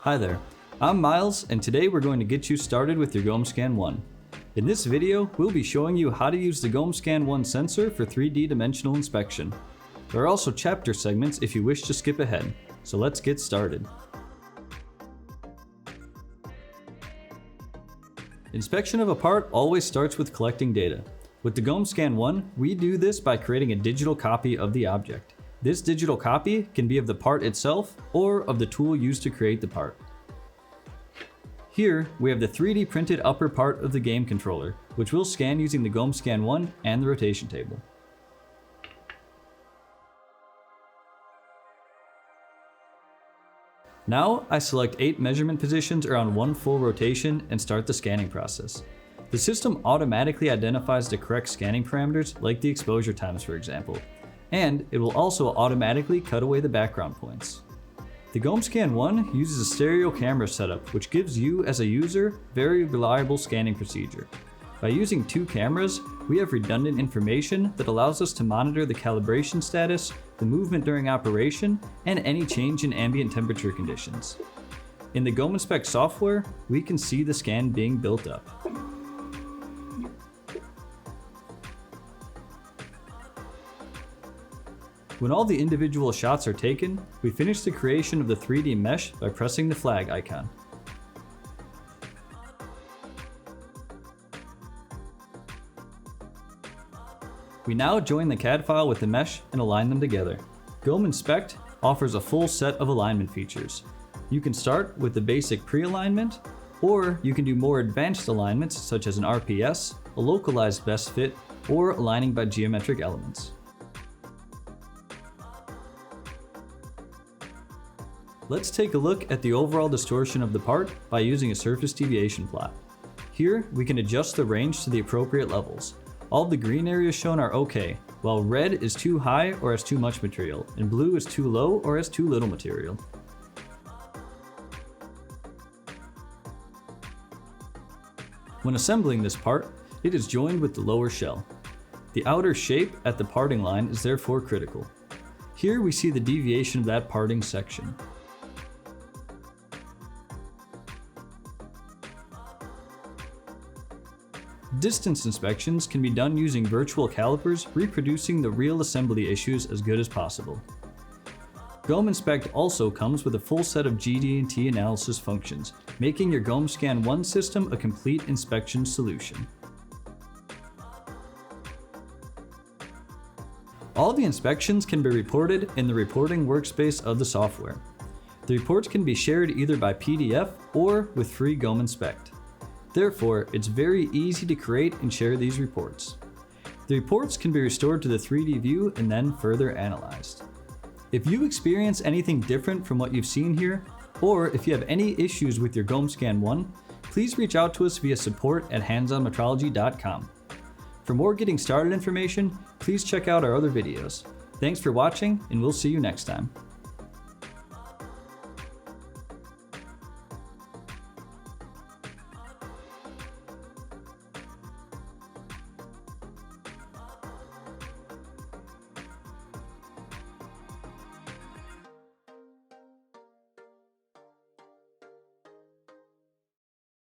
Hi there, I'm Miles, and today we're going to get you started with your GOM Scan 1. In this video, we'll be showing you how to use the GOM Scan 1 sensor for 3D dimensional inspection. There are also chapter segments if you wish to skip ahead, so let's get started. Inspection of a part always starts with collecting data. With the GOM Scan 1, we do this by creating a digital copy of the object. This digital copy can be of the part itself or of the tool used to create the part. Here, we have the 3D printed upper part of the game controller, which we'll scan using the GOM Scan 1 and the rotation table. Now, I select 8 measurement positions around one full rotation and start the scanning process. The system automatically identifies the correct scanning parameters, like the exposure times for example, and it will also automatically cut away the background points. The GOM Scan 1 uses a stereo camera setup, which gives you as a user very reliable scanning procedure. By using 2 cameras, we have redundant information that allows us to monitor the calibration status, the movement during operation, and any change in ambient temperature conditions. In the GOM Inspect software, we can see the scan being built up. When all the individual shots are taken, we finish the creation of the 3D mesh by pressing the flag icon. We now join the CAD file with the mesh and align them together. GOM Inspect offers a full set of alignment features. You can start with the basic pre-alignment, or you can do more advanced alignments such as an RPS, a localized best fit, or aligning by geometric elements. Let's take a look at the overall distortion of the part by using a surface deviation plot. Here, we can adjust the range to the appropriate levels. All the green areas shown are okay, while red is too high or has too much material, and blue is too low or has too little material. When assembling this part, it is joined with the lower shell. The outer shape at the parting line is therefore critical. Here we see the deviation of that parting section. Distance inspections can be done using virtual calipers, reproducing the real assembly issues as good as possible. GOM Inspect also comes with a full set of GD&T analysis functions, making your GOM Scan 1 system a complete inspection solution. All the inspections can be reported in the reporting workspace of the software. The reports can be shared either by PDF or with free GOM Inspect. Therefore, it's very easy to create and share these reports. The reports can be restored to the 3D view and then further analyzed. If you experience anything different from what you've seen here, or if you have any issues with your GOM Scan 1, please reach out to us via support@handsonmetrology.com. For more getting started information, please check out our other videos. Thanks for watching, and we'll see you next time.